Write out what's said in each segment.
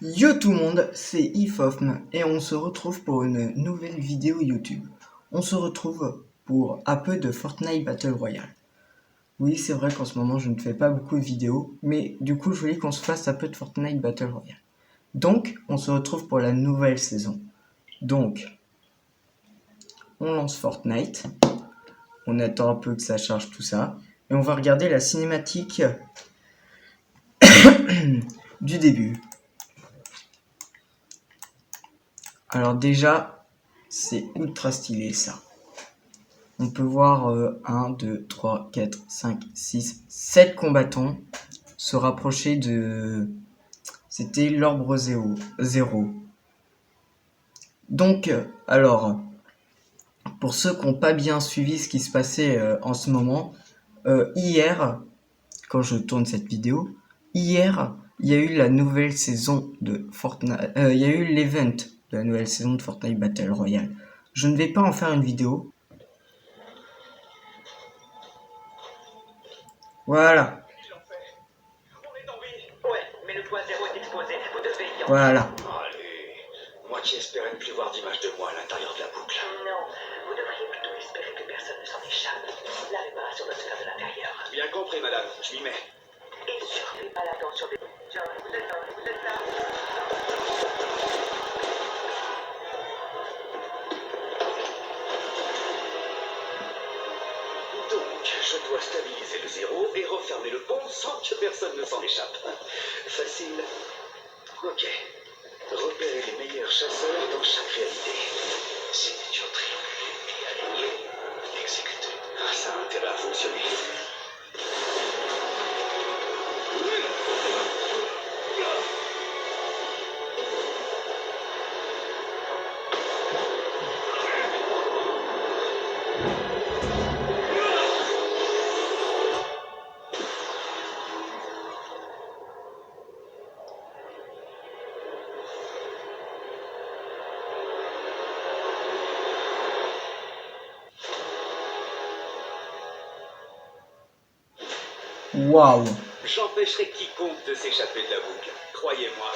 Yo tout le monde, c'est Ifofm et on se retrouve pour une nouvelle vidéo YouTube. On se retrouve pour un peu de Fortnite Battle Royale. Oui, c'est vrai qu'en ce moment je ne fais pas beaucoup de vidéos, mais du coup je voulais qu'on se fasse un peu de Fortnite Battle Royale. Donc, on se retrouve pour la nouvelle saison. Donc, on lance Fortnite, on attend un peu que ça charge tout ça, et on va regarder la cinématique du début. Alors déjà, c'est ultra stylé ça. On peut voir 1, 2, 3, 4, 5, 6, 7 combattants se rapprocher de... C'était l'orbre 0. Donc, alors, pour ceux qui n'ont pas bien suivi ce qui se passait en ce moment, hier, quand je tourne cette vidéo, hier, il y a eu la nouvelle saison de Fortnite... il y a eu l'event de la nouvelle saison de Fortnite Battle Royale. Je ne vais pas en faire une vidéo. Voilà. Voilà. Allez, moi qui espérais ne plus voir d'image de moi à l'intérieur de la boucle. Non, vous devriez plutôt espérer que personne ne s'en échappe. La réparation doit se faire de l'intérieur. Bien compris, madame, je m'y mets. Et surveillez pas l'attention des... John, vous êtes là. Donc, je dois stabiliser le 0 et refermer le pont sans que personne ne s'en échappe. Facile. Ok. Repérer les meilleurs chasseurs dans chaque réalité. Signature triangulée et alignée. Exécuter. Ça a intérêt à fonctionner. Waouh. J'empêcherai quiconque de s'échapper de la boucle. Croyez-moi.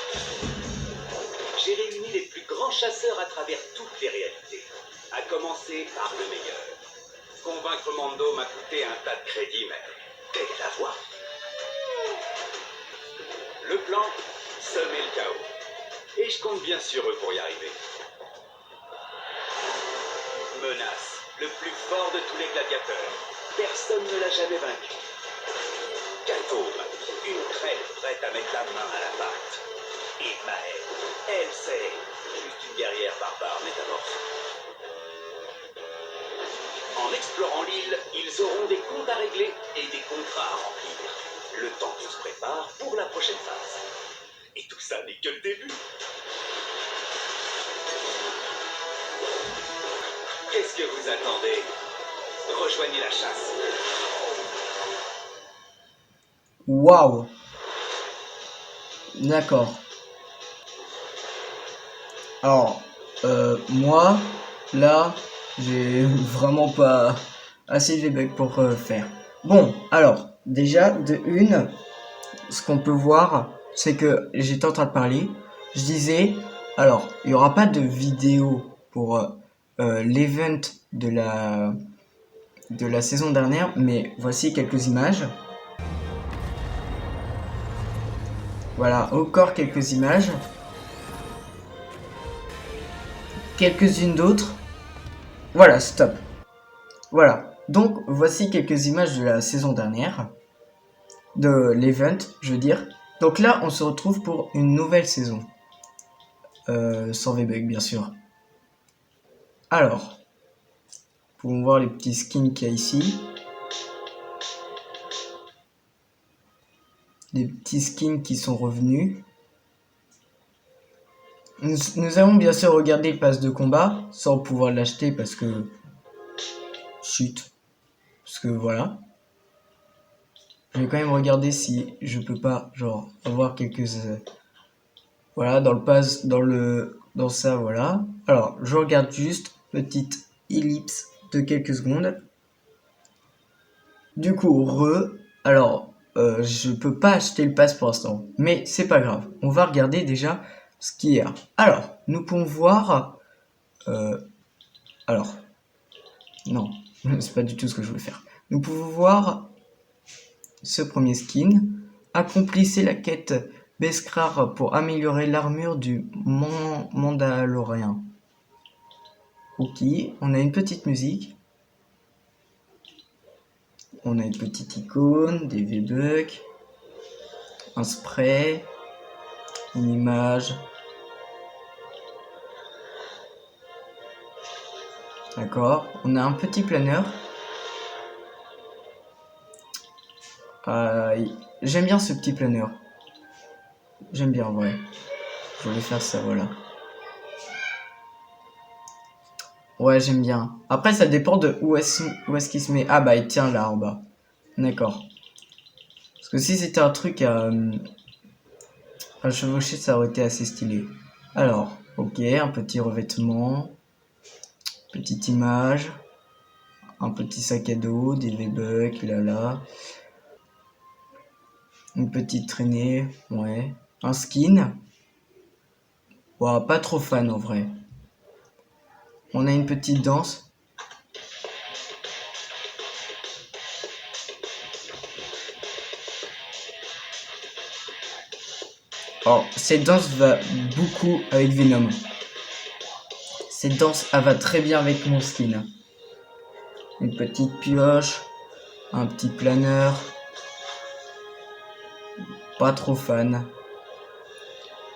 J'ai réuni les plus grands chasseurs à travers toutes les réalités. À commencer par le meilleur. Convaincre Mando m'a coûté un tas de crédits, mais quelle est la voie? Le plan, semer le chaos. Et je compte bien sur eux pour y arriver. Menace, le plus fort de tous les gladiateurs. Personne ne l'a jamais vaincu. Katome, une crêpe prête à mettre la main à la pâte. Et Maëlle, elle c'est juste une guerrière barbare métamorphe. En explorant l'île, ils auront des comptes à régler et des contrats à remplir. Le temps qu'on se prépare pour la prochaine phase. Et tout ça n'est que le début. Qu'est-ce que vous attendez? Rejoignez la chasse. Waouh. D'accord. Alors, moi, là, j'ai vraiment pas assez de bugs pour faire. Bon, alors, déjà, de une, ce qu'on peut voir, c'est que j'étais en train de parler. Je disais, alors, il n'y aura pas de vidéo pour l'event de la saison dernière, mais voici quelques images. Voilà, encore quelques images. Quelques-unes d'autres. Voilà, stop. Voilà, donc voici quelques images de la saison dernière. De l'event, je veux dire. Donc là, on se retrouve pour une nouvelle saison. Sans V-Bug, bien sûr. Alors, pouvons voir les petits skins qu'il y a ici. Les petits skins qui sont revenus. Nous allons bien sûr regarder le pass de combat, sans pouvoir l'acheter parce que... Chut. Parce que voilà. Je vais quand même regarder si je peux pas, genre, avoir quelques... voilà, dans le pass, dans ça, voilà. Alors, je regarde juste, petite ellipse de quelques secondes. Du coup, alors, je peux pas acheter le pass pour l'instant. Mais c'est pas grave. On va regarder déjà ce qu'il y a. Alors, nous pouvons voir... alors, non, c'est pas du tout ce que je voulais faire. Nous pouvons voir ce premier skin. Accomplissez la quête Beskar pour améliorer l'armure du Mandalorien. Ok, on a une petite musique. On a une petite icône, des V-Bucks, un spray, une image. D'accord, on a un petit planeur. J'aime bien ce petit planeur. J'aime bien en vrai. Je voulais faire ça, voilà. Ouais, j'aime bien. Après, ça dépend de où est-ce qu'il se met. Ah bah, il tient là en bas. D'accord. Parce que si c'était un truc à chevaucher, ça aurait été assez stylé. Alors, ok, un petit revêtement. Petite image. Un petit sac à dos, des V-Bucks, là. Une petite traînée, ouais. Un skin. Ouais, pas trop fan en vrai. On a une petite danse. Oh, cette danse va beaucoup avec Venom. Cette danse, elle va très bien avec mon skin. Une petite pioche. Un petit planeur. Pas trop fan.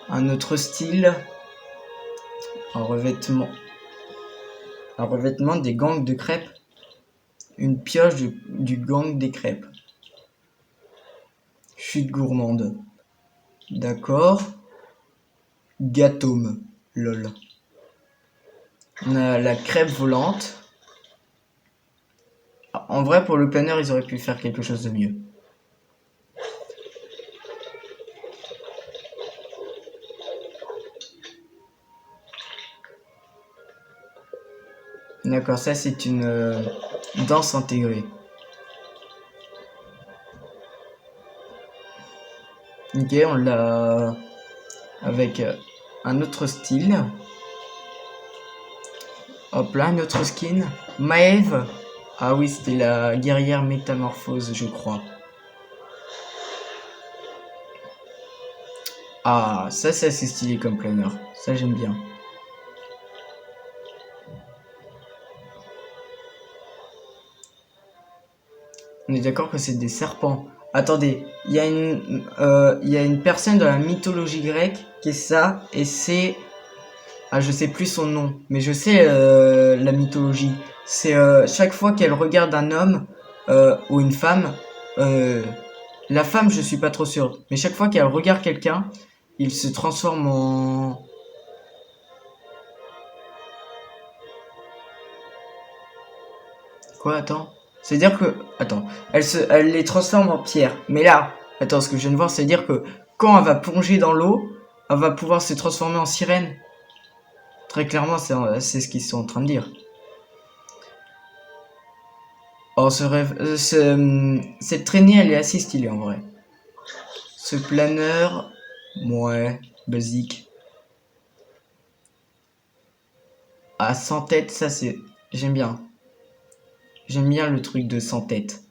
Un autre style. Un revêtement. Un revêtement des gangs de crêpes. Une pioche du gang des crêpes. Chute gourmande. D'accord. Gatome. Lol. On a la crêpe volante. En vrai, pour le planeur, ils auraient pu faire quelque chose de mieux. D'accord, ça c'est une danse intégrée. Ok, on l'a avec un autre style. Hop là, un autre skin. Maeve. Ah oui, c'était la guerrière métamorphose, je crois. Ah, ça c'est assez stylé comme planeur. Ça j'aime bien. On est d'accord que c'est des serpents. Attendez, il y a une personne dans la mythologie grecque qui est ça, et c'est... Ah, je sais plus son nom, mais je sais la mythologie. C'est chaque fois qu'elle regarde un homme ou une femme, la femme, je suis pas trop sûr, mais chaque fois qu'elle regarde quelqu'un, il se transforme en... Quoi, attends? C'est-à-dire que... Attends, elle les transforme en pierre. Mais là, attends, ce que je viens de voir, c'est-à-dire que quand elle va plonger dans l'eau, elle va pouvoir se transformer en sirène. Très clairement, c'est ce qu'ils sont en train de dire. Oh, cette traînée, elle est assez stylée en vrai. Ce planeur, ouais, basique. Ah, sans tête, ça c'est... J'aime bien. J'aime bien le truc de sans tête.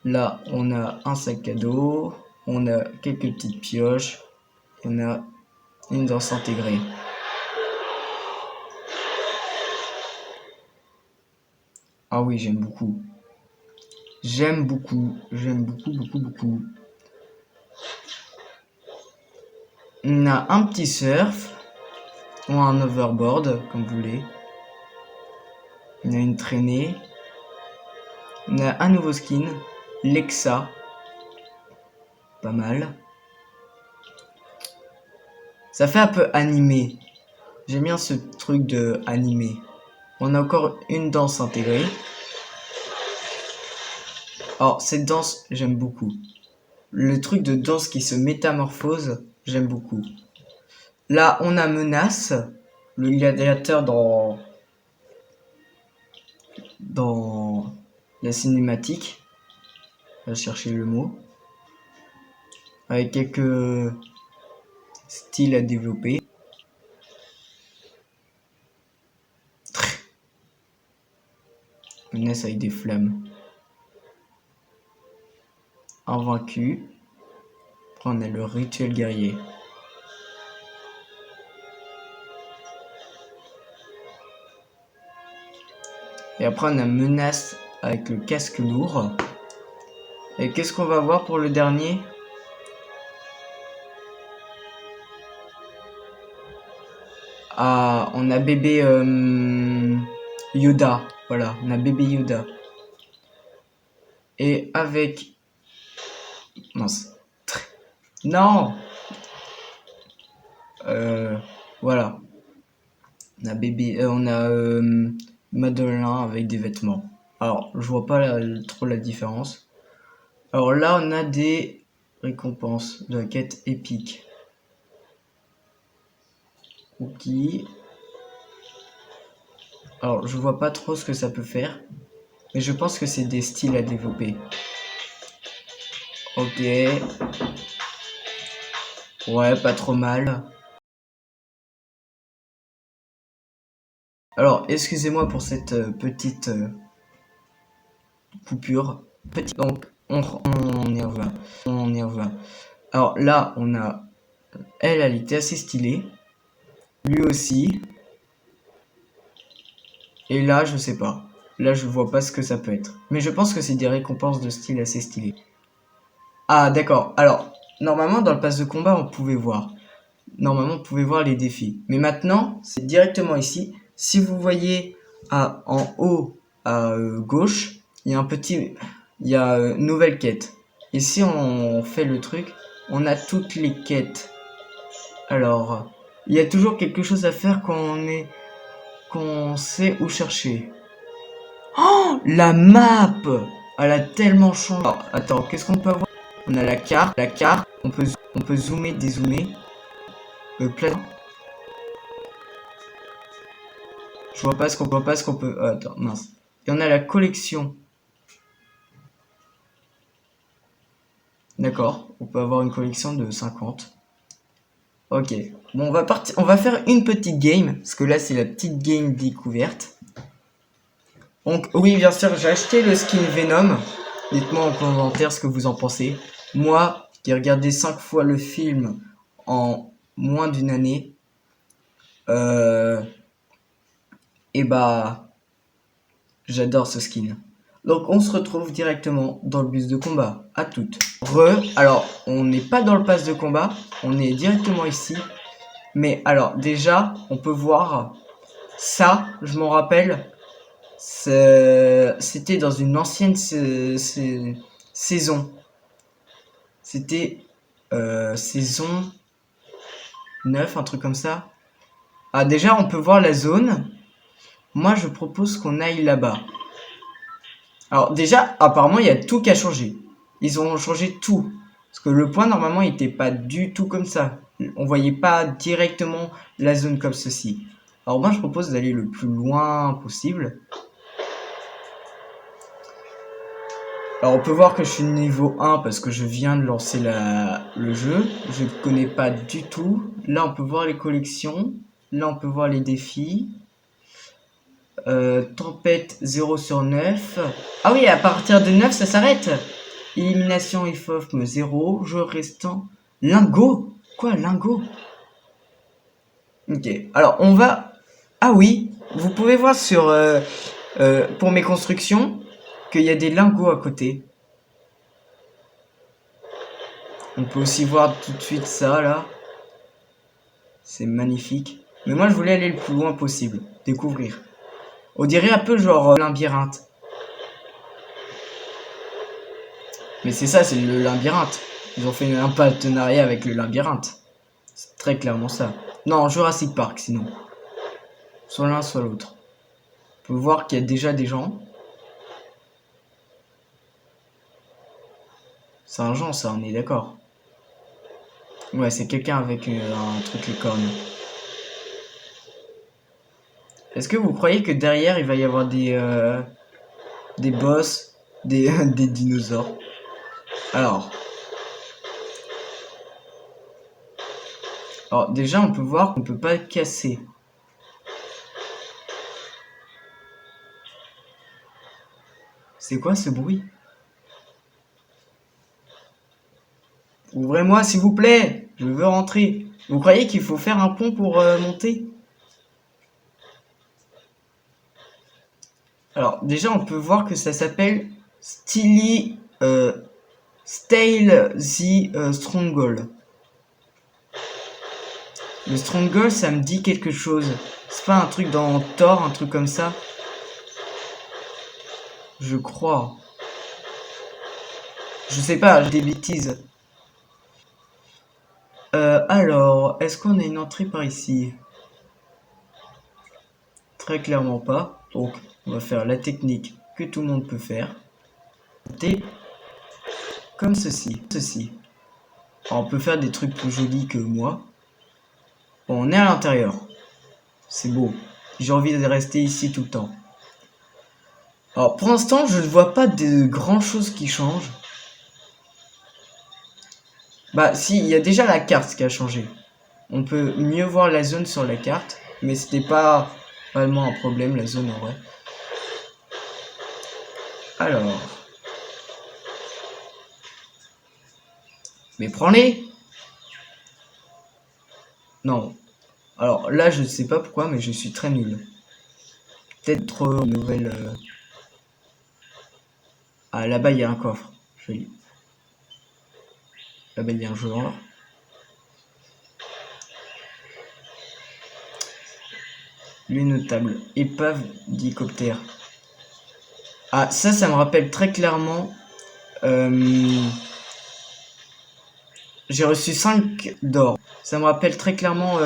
Là, on a un sac à dos, on a quelques petites pioches, on a une danse intégrée. Ah oui, j'aime beaucoup. J'aime beaucoup, beaucoup. On a un petit surf, ou un overboard, comme vous voulez. On a une traînée. On a un nouveau skin, Lexa. Pas mal. Ça fait un peu animé. J'aime bien ce truc de animé. On a encore une danse intégrée. Alors, cette danse, j'aime beaucoup. Le truc de danse qui se métamorphose, j'aime beaucoup. Là, on a Menace, le gladiateur dans la cinématique. On va chercher le mot. Avec quelques styles à développer. Menace avec des flammes. Invaincu. Après on a le rituel guerrier. Et après on a menace avec le casque lourd. Et qu'est-ce qu'on va voir pour le dernier? Ah, on a bébé Yoda. Voilà, on a bébé Yoda. Et avec... Mince. Non. Voilà. On a bébé... on a Madeleine avec des vêtements. Alors, je vois pas trop la différence. Alors là, on a des récompenses de la quête épique. Ok. Alors, je vois pas trop ce que ça peut faire. Mais je pense que c'est des styles à développer. Ok. Ouais, pas trop mal. Alors, excusez-moi pour cette petite coupure. Donc, on y revient. On y revient. Alors là, on a... Elle était assez stylée. Lui aussi. Et là, je sais pas. Là, je vois pas ce que ça peut être. Mais je pense que c'est des récompenses de style assez stylé. Ah, d'accord. Alors, normalement, dans le pass de combat, on pouvait voir. Normalement, on pouvait voir les défis. Mais maintenant, c'est directement ici. Si vous voyez en haut à gauche, il y a un petit... Il y a nouvelle quête. Et si on fait le truc, on a toutes les quêtes. Alors, il y a toujours quelque chose à faire qu'on sait où chercher. Oh, la map! Elle a tellement changé. Alors, attends, qu'est-ce qu'on peut avoir? On a la carte, on peut zoomer, dézoomer. Plein. Je vois pas ce qu'on peut. Attends, mince. Et on a la collection. D'accord, on peut avoir une collection de 50. Ok. Bon, on va faire une petite game, parce que là c'est la petite game découverte. Donc oui, bien sûr, j'ai acheté le skin Venom. Dites-moi en commentaire ce que vous en pensez. Moi, qui ai regardé 5 fois le film en moins d'une année, et bah, j'adore ce skin. Donc on se retrouve directement dans le bus de combat. À toutes. Alors, on n'est pas dans le pass de combat, on est directement ici. Mais alors, déjà, on peut voir ça, je m'en rappelle. C'était dans une ancienne saison. C'était saison 9, un truc comme ça. Ah, déjà, on peut voir la zone. Moi, je propose qu'on aille là-bas. Alors, déjà, apparemment, il y a tout qui a changé. Ils ont changé tout. Parce que le point, normalement, il n'était pas du tout comme ça. On voyait pas directement la zone comme ceci. Alors, moi, je propose d'aller le plus loin possible. Alors on peut voir que je suis niveau 1 parce que je viens de lancer le jeu. Je ne connais pas du tout. Là on peut voir les collections. Là on peut voir les défis. Tempête 0 sur 9. Ah oui, à partir de 9 ça s'arrête. Élimination IFOFM 0. Jeu restant. Lingot. Quoi, lingot? Ok, alors on va... Ah oui, vous pouvez voir sur... pour mes constructions, qu'il y a des lingots à côté. On peut aussi voir tout de suite ça, là. C'est magnifique. Mais moi, je voulais aller le plus loin possible. Découvrir. On dirait un peu genre labyrinthe. Mais c'est ça, c'est le labyrinthe. Ils ont fait un partenariat avec le labyrinthe. C'est très clairement ça. Non, Jurassic Park, sinon. Soit l'un, soit l'autre. On peut voir qu'il y a déjà des gens. C'est un genre, ça, on est d'accord. Ouais, c'est quelqu'un avec un truc les cornes. Est-ce que vous croyez que derrière, il va y avoir des boss, des dinosaures? Alors déjà on peut voir qu'on peut pas casser. C'est quoi ce bruit? Ouvrez-moi s'il vous plaît, je veux rentrer. Vous croyez qu'il faut faire un pont pour monter? Alors déjà on peut voir que ça s'appelle Stale the Stronghold. Le Stronghold ça me dit quelque chose. C'est pas un truc dans Thor, un truc comme ça? Je crois. Je sais pas, j'ai des bêtises. Alors, est-ce qu'on a une entrée par ici? Très clairement pas. Donc, on va faire la technique que tout le monde peut faire. Comme ceci. Alors, on peut faire des trucs plus jolis que moi. Bon, on est à l'intérieur. C'est beau. J'ai envie de rester ici tout le temps. Alors, pour l'instant, je ne vois pas de grand chose qui change. Bah, si, il y a déjà la carte qui a changé. On peut mieux voir la zone sur la carte. Mais c'était pas vraiment un problème, la zone en vrai. Alors. Mais prends-les! Non. Alors là, je ne sais pas pourquoi, mais je suis très nul. Peut-être trop nouvelle. Ah, là-bas, il y a un coffre. Joli. Là-bas, il y a un joueur. Les notables. Épave d'hélicoptère. Ah, ça me rappelle très clairement. J'ai reçu 5 d'or. Ça me rappelle très clairement.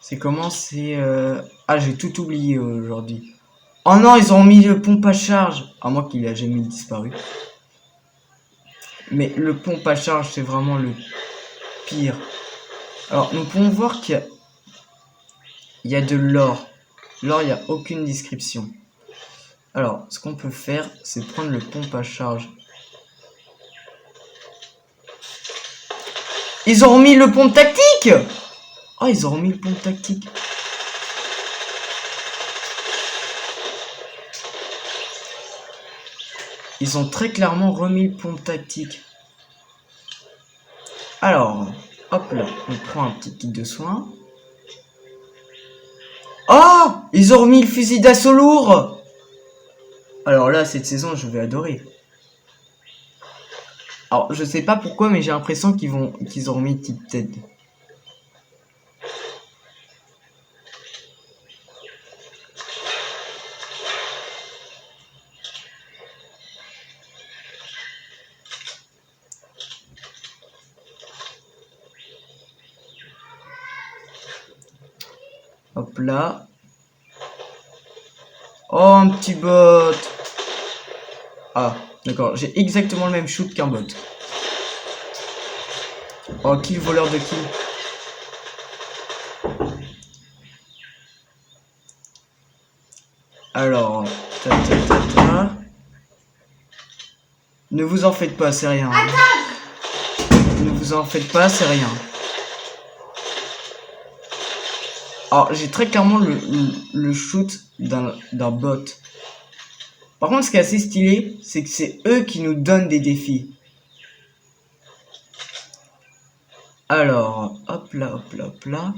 C'est comment? C'est. Ah, j'ai tout oublié aujourd'hui. Oh non, ils ont mis le pompe à charge. À moins qu'il a jamais disparu. Mais le pompe à charge, c'est vraiment le pire. Alors, nous pouvons voir qu'il y a de l'or. L'or, il n'y a aucune description. Alors, ce qu'on peut faire, c'est prendre le pompe à charge. Ils ont remis le pompe tactique! Oh, ils ont remis le pompe tactique. Ils ont très clairement remis le pompe tactique. Alors, hop là, on prend un petit kit de soins. Oh! Ils ont remis le fusil d'assaut lourd! Alors là, cette saison, je vais adorer. Alors, je sais pas pourquoi, mais j'ai l'impression qu'ils ont remis type tête. Hop là. Oh, un petit bot. Ah, d'accord. J'ai exactement le même shoot qu'un bot. Oh, kill voleur de kill. Alors, ne vous en faites pas, c'est rien. Ne vous en faites pas, c'est rien. Alors, j'ai très clairement le shoot d'un bot. Par contre, ce qui est assez stylé, c'est que c'est eux qui nous donnent des défis. Alors, hop là, hop là, hop là.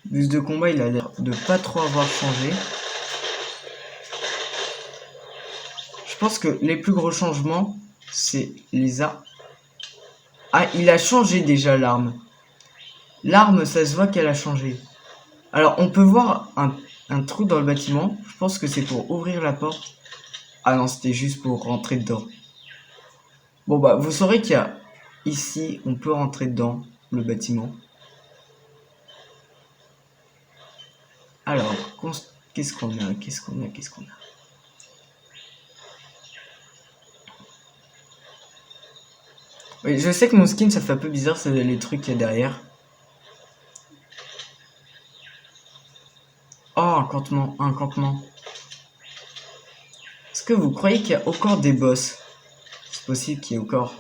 Bus de combat, il a l'air de pas trop avoir changé. Je pense que les plus gros changements, c'est les armes. Ah, il a changé déjà l'arme. L'arme, ça se voit qu'elle a changé. Alors, on peut voir un trou dans le bâtiment. Je pense que c'est pour ouvrir la porte. Ah non, c'était juste pour rentrer dedans. Bon, bah, vous saurez qu'il y a... Ici, on peut rentrer dedans, le bâtiment. Alors, qu'est-ce qu'on a? Qu'est-ce qu'on a? Qu'est-ce qu'on a? Oui, je sais que mon skin, ça fait un peu bizarre, c'est les trucs qu'il y a derrière. Oh, un campement, un campement. Est-ce que vous croyez qu'il y a encore des boss? C'est possible qu'il y ait encore.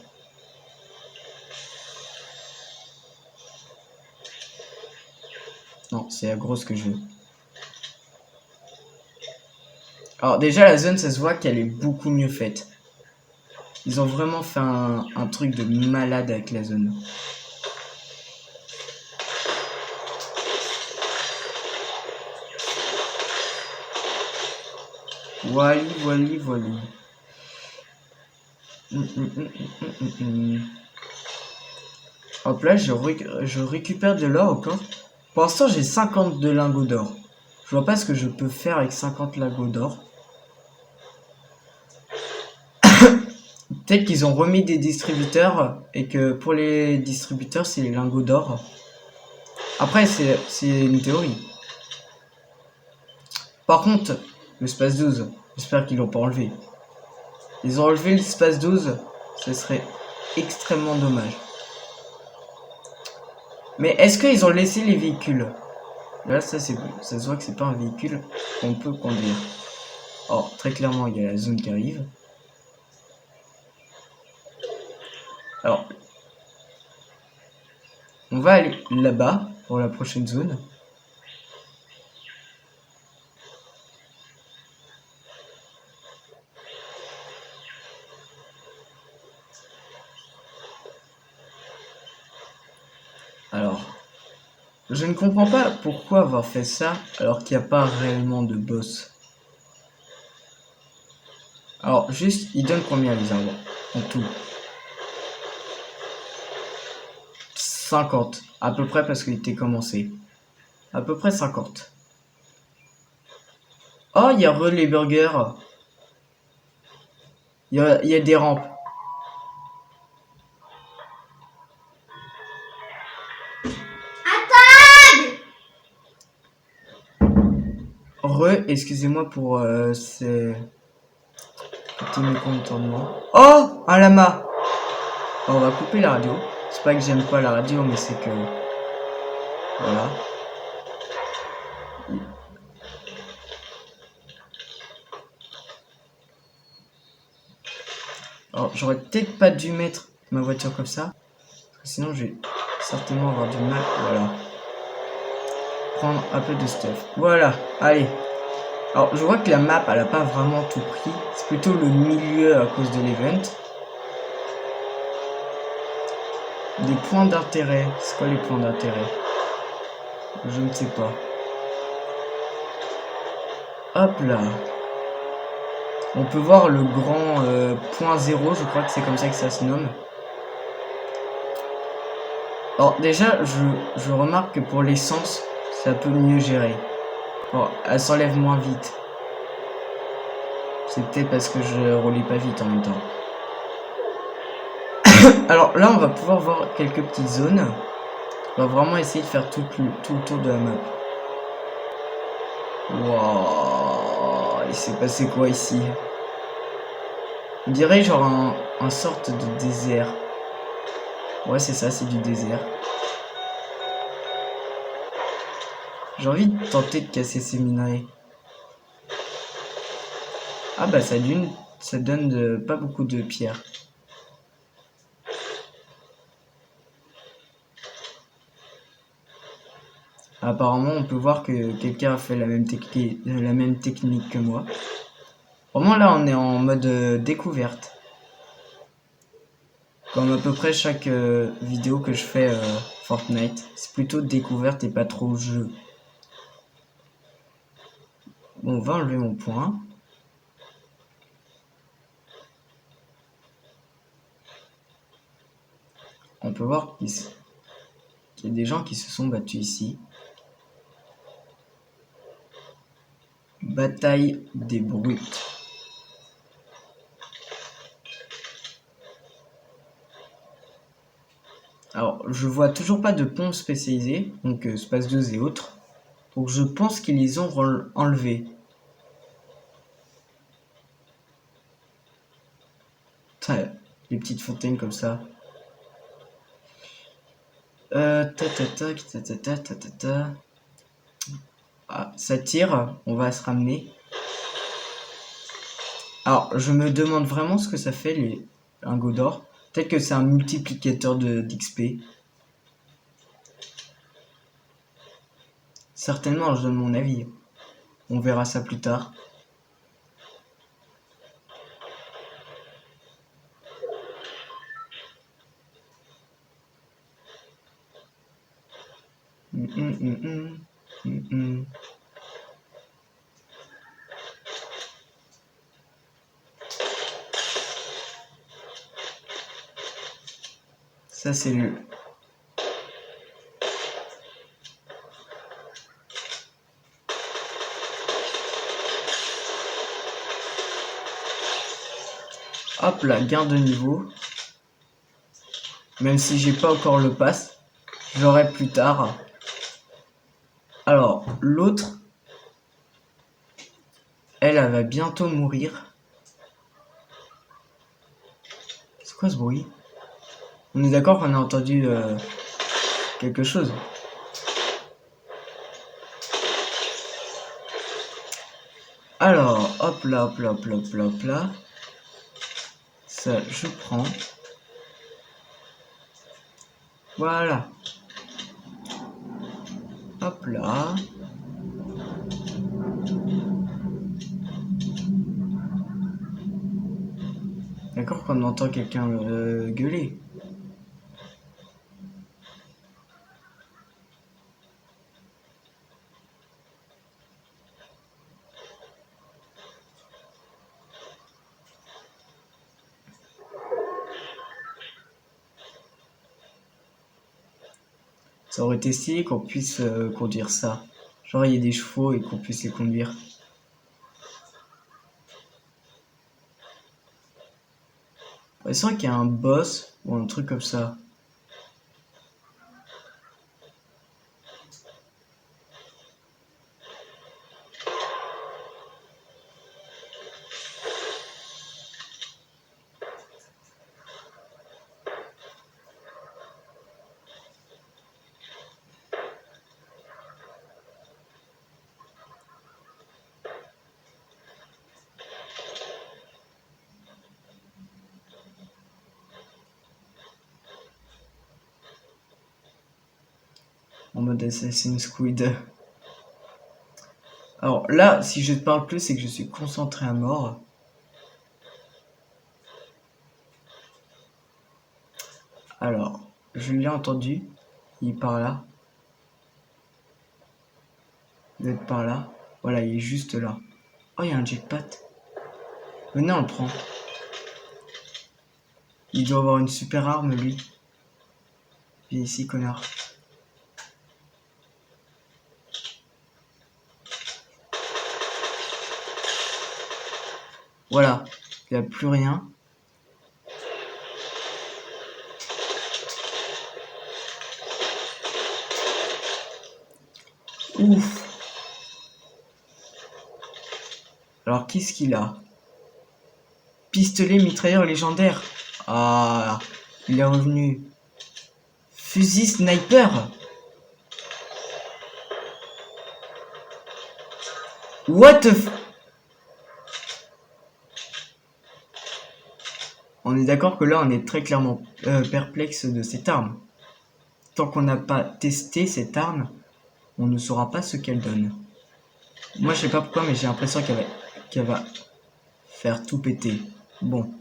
Non, c'est la grosse que je veux. Alors déjà la zone, ça se voit qu'elle est beaucoup mieux faite. Ils ont vraiment fait un truc de malade avec la zone. Voilà. Hop là, je récupère de l'or encore. Pour l'instant, j'ai 50 de lingots d'or. Je vois pas ce que je peux faire avec 50 lingots d'or. Peut-être qu'ils ont remis des distributeurs et que pour les distributeurs, c'est les lingots d'or. Après, c'est une théorie. Par contre, l'espace 12, j'espère qu'ils l'ont pas enlevé. Ils ont enlevé l'espace 12, ce serait extrêmement dommage. Mais est-ce qu'ils ont laissé les véhicules? Là, ça se voit que c'est pas un véhicule qu'on peut conduire. Or, très clairement, il y a la zone qui arrive. Alors, on va aller là-bas pour la prochaine zone. Alors, je ne comprends pas pourquoi avoir fait ça alors qu'il n'y a pas réellement de boss. Alors, juste, il donne combien les arbres en tout? 50, à peu près parce qu'il était commencé. À peu près 50. Oh, il y a les burgers. Il y a des rampes. Excusez-moi pour ces petits mécontentements. Oh, un lama. On va couper la radio. C'est pas que j'aime pas la radio, mais c'est que... Voilà. Alors, j'aurais peut-être pas dû mettre ma voiture comme ça. Parce que sinon, je vais certainement avoir du mal. Voilà. Prendre un peu de stuff. Voilà, allez. Alors, je vois que la map, elle a pas vraiment tout pris. C'est plutôt le milieu à cause de l'event. Des points d'intérêt. C'est quoi les points d'intérêt? Je ne sais pas. Hop là. On peut voir le grand point 0, je crois que c'est comme ça que ça se nomme. Alors déjà, je remarque que pour l'essence, ça peut mieux gérer. Bon, elle s'enlève moins vite. C'est peut-être parce que je relis pas vite en même temps. Alors là, on va pouvoir voir quelques petites zones. On va vraiment essayer de faire tout le tour de la map. Wow, il s'est passé quoi ici? On dirait genre un sorte de désert. Ouais, c'est ça, c'est du désert. J'ai envie de tenter de casser ces minerais. Ah bah ça donne pas beaucoup de pierres. Apparemment, on peut voir que quelqu'un a fait la même technique que moi. Vraiment, là, on est en mode découverte. Comme à peu près chaque vidéo que je fais Fortnite. C'est plutôt découverte et pas trop jeu. Bon, on va enlever mon point. On peut voir qu'il y a des gens qui se sont battus ici. Bataille des brutes. Alors, je vois toujours pas de pont spécialisé, donc Space 2 et autres. Donc je pense qu'ils les ont enlevés. Les petites fontaines comme ça. Ah, ça tire, on va se ramener. Alors, je me demande vraiment ce que ça fait, les lingots d'or. Peut-être que c'est un multiplicateur d'XP. Certainement, je donne mon avis. On verra ça plus tard. Ça, c'est le... Hop là, gain de niveau. Même si j'ai pas encore le pass, j'aurai plus tard. Alors, l'autre, elle va bientôt mourir. C'est quoi ce bruit? On est d'accord qu'on a entendu quelque chose. Alors, hop là, hop là, hop là, hop là, hop là. Ça, je prends. Voilà. Hop là. D'accord qu'on entend quelqu'un gueuler. Ça aurait été stylé qu'on puisse conduire ça. Genre il y a des chevaux et qu'on puisse les conduire. Il semble qu'il y a un boss ou un truc comme ça. En mode Assassin's Creed. Alors là, si je te parle plus, c'est que je suis concentré à mort. Alors, je l'ai entendu. Il est par là. Il doit être par là. Voilà, il est juste là. Oh, il y a un jackpot. Venez, on le prend. Il doit avoir une super arme, lui. Viens ici, connard. Voilà, il n'y a plus rien. Ouf. Alors, qu'est-ce qu'il a? Pistolet mitrailleur légendaire. Ah, il est revenu. Fusil sniper. What the f... On est d'accord que là, on est très clairement perplexe de cette arme. Tant qu'on n'a pas testé cette arme, on ne saura pas ce qu'elle donne. Moi, je sais pas pourquoi, mais j'ai l'impression qu'elle va faire tout péter. Bon.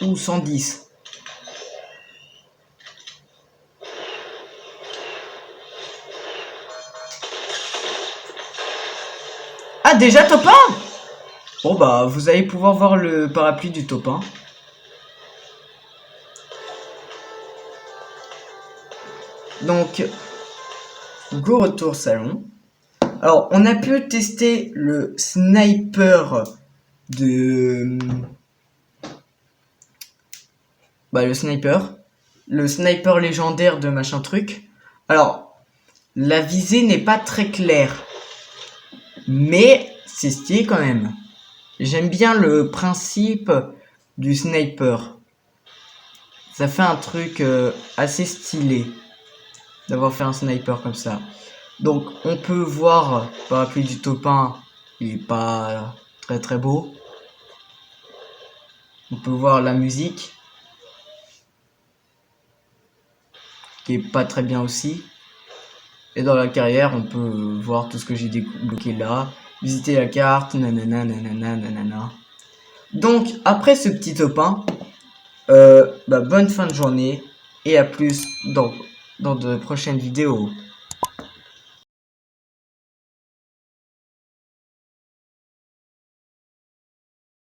Ou 110. Ah, déjà top 1. Bon bah, vous allez pouvoir voir le parapluie du top 1. Donc, go retour salon. Alors, on a pu tester le sniper de... Bah, le sniper légendaire de machin truc. Alors, La visée n'est pas très claire. Mais c'est stylé quand même. J'aime bien le principe du sniper. Ça fait un truc assez stylé d'avoir fait un sniper comme ça. Donc on peut voir parapluie du top 1, il est pas très très beau. On peut voir la musique qui est pas très bien aussi. Et dans la carrière, on peut voir tout ce que j'ai débloqué là. Visiter la carte, nanana, nanana, nanana. Donc, après ce petit top 1, bonne fin de journée. Et à plus dans de prochaines vidéos.